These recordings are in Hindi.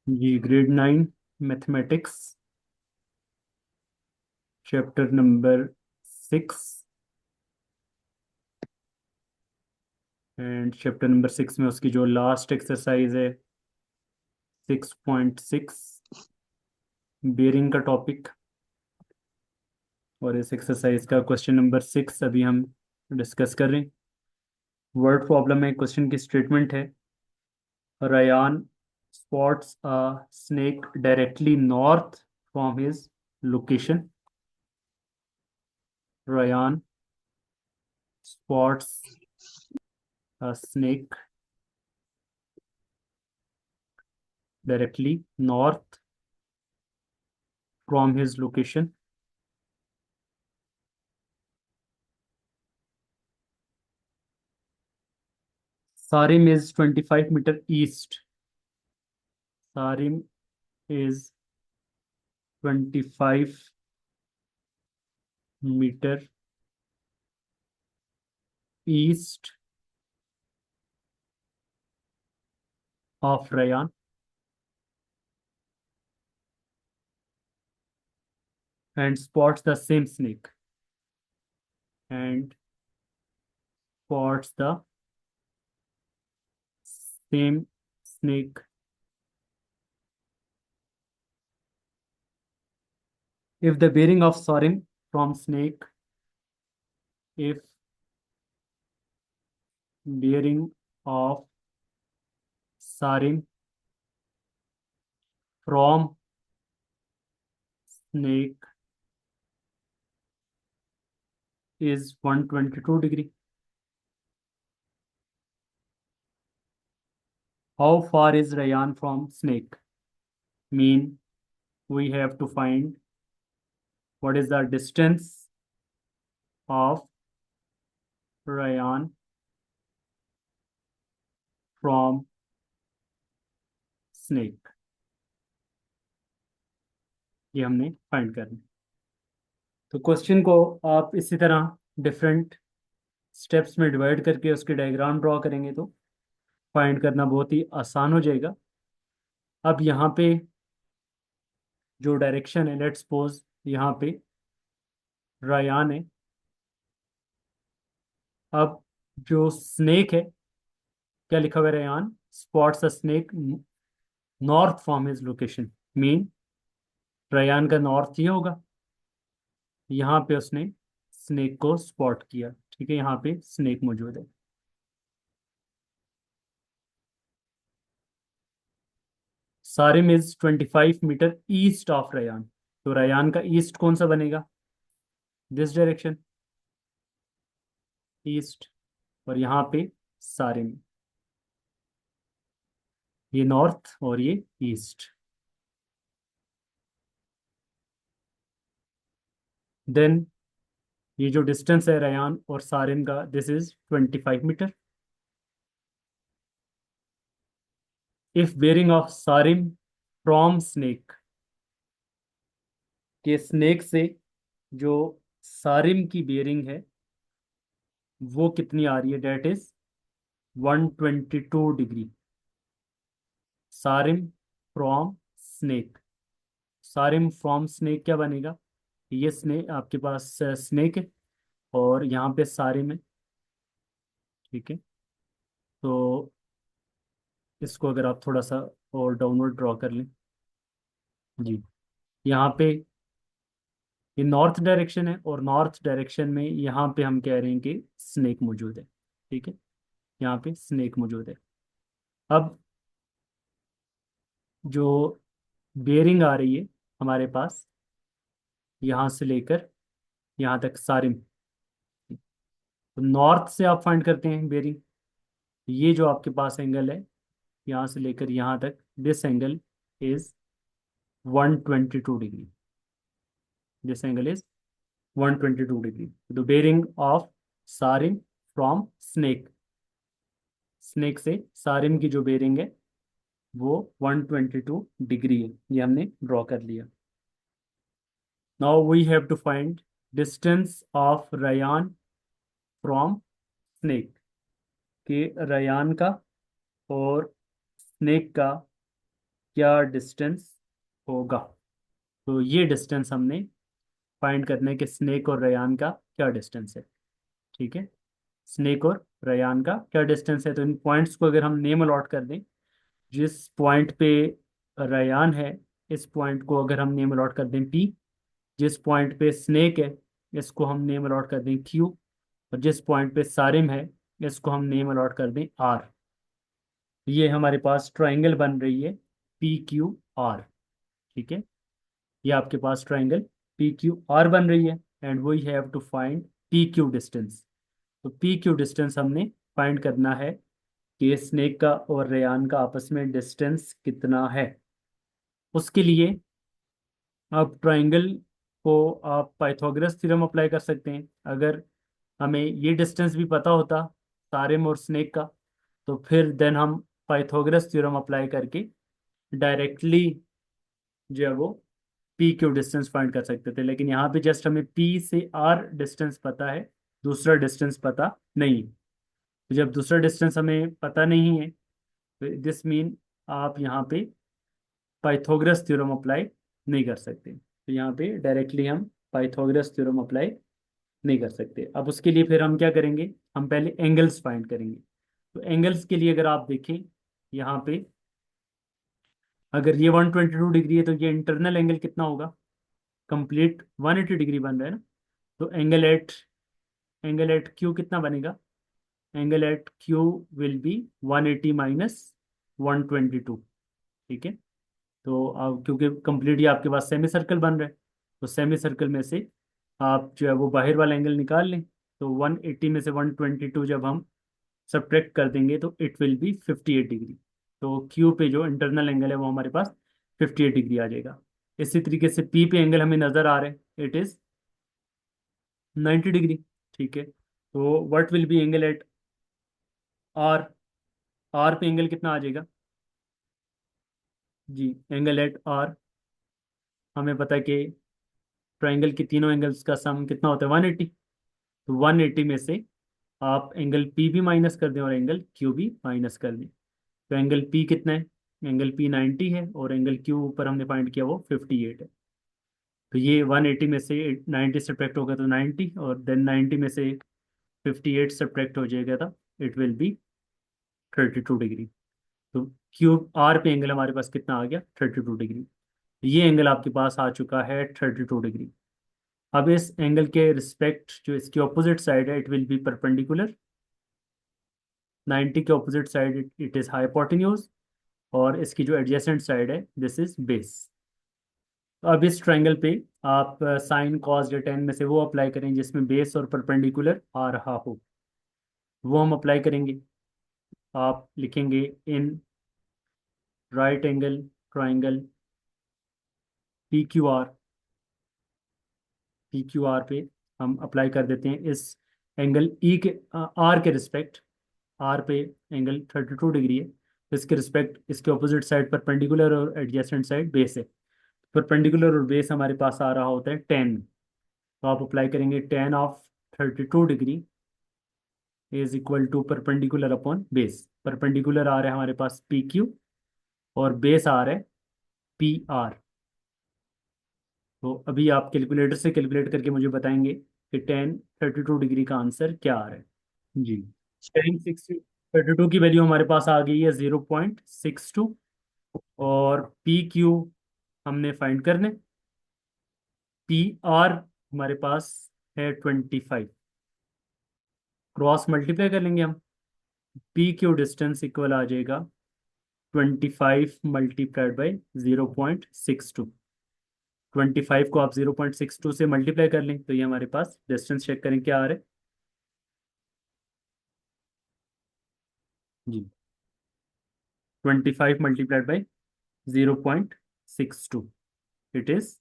Ji grade 9 mathematics chapter number 6 and chapter number 6 में उसकी जो लास्ट एक्सरसाइज है 6.6 बेरिंग का टॉपिक। और इस एक्सरसाइज का क्वेश्चन नंबर 6 अभी हम डिस्कस कर रहे हैं। वर्ड प्रॉब्लम है, क्वेश्चन की स्टेटमेंट है Ryan spots a snake directly north from his location. Ryan spots a snake directly north from his location. Sarim is 25 meter east. Sarim is 25 meter east of Rayan and spots the same snake and spots the same snake. If the bearing of Sarim from snake, if bearing of Sarim from snake is 122 degree. How far is Rayan from snake? Mean we have to find what is the distance of Rayan from snake। ये हमने फाइंड करना। तो क्वेश्चन को आप इसी तरह डिफरेंट स्टेप्स में डिवाइड करके उसके डायग्राम ड्रॉ करेंगे तो फाइंड करना बहुत ही आसान हो जाएगा। अब यहाँ पे जो डायरेक्शन है, लेट्स सपोज यहाँ पे रायान है। अब जो स्नेक है, क्या लिखा हुआ है, Ryan spots a snake north from his location. Mean Ryan का नॉर्थ ये होगा, यहाँ पे उसने स्नेक को स्पॉट किया। ठीक है, यहाँ पे स्नेक मौजूद है। Sarim is 25 metre east of Ryan. तो रयान का ईस्ट कौन सा बनेगा? This direction, east. और यहाँ पे सारिम, ये नॉर्थ और ये ईस्ट। देन ये जो डिस्टेंस है रयान और सारिम का, this is 25 metre. If bearing of Sarim from snake, के स्नेक से जो सारिम की बेरिंग है वो कितनी आ रही है? That is 122 degree. Sarim from snake, Sarim from snake क्या बनेगा? ये स्नेक आपके पास स्नेक है और यहाँ पे सारिम है। ठीक है, तो इसको अगर आप थोड़ा सा और डाउनवर्ड ड्रॉ कर लें जी, यहाँ पे ये नॉर्थ डायरेक्शन है और नॉर्थ डायरेक्शन में यहाँ पे हम कह रहे हैं कि स्नेक मौजूद है। ठीक है, यहाँ पे स्नेक मौजूद है। अब जो बेरिंग आ रही है हमारे पास, यहाँ से लेकर यहाँ तक सारिम, तो नॉर्थ से आप फाइंड करते हैं बेरिंग। ये जो आपके पास एंगल है यहाँ से लेकर यहाँ तक, this angle is 122 degree. This angle is 122 degree. The bearing of Sarim from snake, snake से सारिम की जो बेरिंग है वो 122 डिग्री है। ये हमने ड्रॉ कर लिया। Now we have to find distance of Ryan from snake, के रयान का और स्नेक का क्या डिस्टेंस होगा। तो ये डिस्टेंस हमने फाइंड करना है कि स्नेक और रेयान का क्या डिस्टेंस है। ठीक है, स्नेक और रेयान का क्या डिस्टेंस है। तो इन पॉइंट्स को अगर हम नेम अलॉट कर दें, जिस पॉइंट पे रेयान है इस पॉइंट को अगर हम नेम अलॉट कर दें पी, जिस पॉइंट पे स्नेक है इसको हम नेम अलॉट कर दें क्यू, और जिस पॉइंट पे सारिम है इसको हम नेम अलॉट कर दें आर। ये हमारे पास ट्राइंगल बन रही है पी क्यू आर। ठीक है, ये आपके पास ट्राइंगल पी क्यू आर बन रही है, and we have to find P Q distance. तो पी क्यू डिस्टेंस हमने फाइंड करना है कि स्नेक का और रेयान का आपस में डिस्टेंस कितना है। उसके लिए आप ट्राइंगल को आप पाइथागोरस थ्योरम अप्लाई कर सकते हैं। अगर हमें ये डिस्टेंस भी पता होता सारिम और स्नेक का, तो फिर देन हम पाइथागोरस थ्योरम अप्लाई करके डायरेक्टली जो है वो पी क्यू डिस्टेंस फाइंड कर सकते थे। लेकिन यहाँ पे जस्ट हमें पी से आर डिस्टेंस पता है, दूसरा डिस्टेंस पता नहीं। तो जब दूसरा डिस्टेंस हमें पता नहीं है तो दिस मीन आप यहाँ पे पाइथागोरस थ्योरम अप्लाई नहीं कर सकते। तो यहाँ पे डायरेक्टली हम पाइथागोरस थ्योरम अप्लाई नहीं कर सकते। अब उसके लिए फिर हम क्या करेंगे, हम पहले एंगल्स फाइंड करेंगे। तो एंगल्स के लिए अगर आप देखें यहाँ पे, अगर ये 122 डिग्री है तो ये इंटरनल एंगल कितना होगा, कंप्लीट 180 डिग्री बन रहा है ना। तो एंगल एट क्यू कितना बनेगा, angle at Q will be 180 minus 122। ठीक है, तो अब क्योंकि कंप्लीट ये आपके पास सेमी सर्कल बन रहा है, तो सेमी सर्कल में से आप जो है वो बाहर वाला एंगल निकाल लें। तो 180 में से 122 जब हम सब्ट्रैक्ट कर देंगे तो इट विल बी 58 डिग्री। तो क्यू पे जो इंटरनल एंगल है वो हमारे पास 58 डिग्री आ जाएगा। इसी तरीके से पी पे एंगल हमें नजर आ रहे हैं, इट इज 90 डिग्री। ठीक है, तो what will be angle at R, R पे एंगल कितना आ जाएगा जी, एंगल एट आर हमें पता है कि ट्राइंगल के तीनों एंगल्स का सम कितना होता है 180। तो 180 में से आप एंगल पी भी माइनस कर दें और एंगल क्यू भी माइनस कर दें। तो एंगल पी कितना है, एंगल पी 90 है और एंगल क्यू ऊपर हमने फाइंड किया वो 58 है। तो ये 180 में से 90 सब्ट्रैक्ट होगा तो 90, और देन 90 में से 58 सब्ट्रैक्ट हो जाएगा था, इट विल बी 32 डिग्री। तो क्यूब आर पे एंगल हमारे पास कितना आ गया 32 डिग्री। ये एंगल आपके पास आ चुका है 32 डिग्री। अब इस एंगल के रिस्पेक्ट जो इसकी ऑपोजिट साइड है इट विल बी परपेंडिकुलर, 90 के opposite side it is hypotenuse, और इसकी जो एडजेसेंट साइड है दिस इज बेस। तो अब इस ट्रायंगल पे आप साइन कॉस या टेन में से वो अप्लाई करें जिसमें बेस और परपेंडिकुलर आ रहा हो, वो हम अप्लाई करेंगे। आप लिखेंगे in right angle triangle P Q are, P Q are पे हम अप्लाई कर देते हैं इस एंगल ई के आर के रिस्पेक्ट, आर पे एंगल 32 डिग्री है, तो इसके रिस्पेक्ट इसके ऑपोजिट साइड परपेंडिकुलर और एडजेसेंट साइड बेस है। परपेंडिकुलर और बेस हमारे पास आ रहा होता है 10। तो आप अप्लाई करेंगे 10 of 32 degree is equal to perpendicular upon base. Perpendicular आ रहा है हमारे पास पी क्यू और बेस आ रहा है पी आर। तो अभी आप कैलकुलेटर से कैलकुलेट करके मुझे बताएंगे कि 10 32 डिग्री का आंसर क्या आ रहा है जी। 10 32 की वैल्यू हमारे पास आ गई है 0.62, और पी क्यू हमने फाइंड करने, पी आर हमारे पास है 25, क्रॉस मल्टीप्लाई कर लेंगे हम। पी क्यू डिस्टेंस इक्वल आ जाएगा 25 मल्टीप्लाइड बाई 0.62। 25 को आप 0.62 से मल्टीप्लाई कर लें तो ये हमारे पास डिस्टेंस चेक करें क्या आ रहा है जी, 25 मल्टीप्लाइड बाई 0.62, इट इज,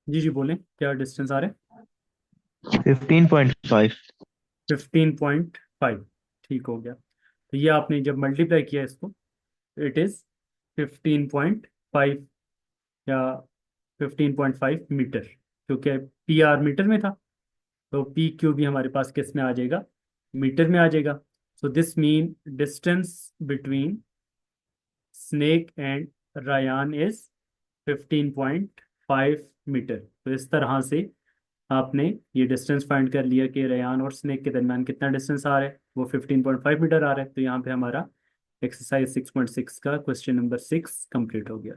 जी जी बोलें क्या डिस्टेंस आ रहा है। 15.5। 15.5, ठीक हो गया। तो ये आपने जब मल्टीप्लाई किया इसको, इट इज 15.5 या 15.5 मीटर, क्योंकि पी आर मीटर में था, तो पी क्यू भी हमारे पास किस में आ जाएगा, मीटर में आ जाएगा। So this mean distance between snake and Ryan is 15.5 metre. तो इस तरह से आपने ये डिस्टेंस फाइंड कर लिया कि रेयान और स्नेक के दरमियान कितना डिस्टेंस आ रहा है, वो 15.5 मीटर आ रहा है। तो यहाँ पे हमारा एक्सरसाइज 6.6 का क्वेश्चन नंबर 6 कंप्लीट हो गया।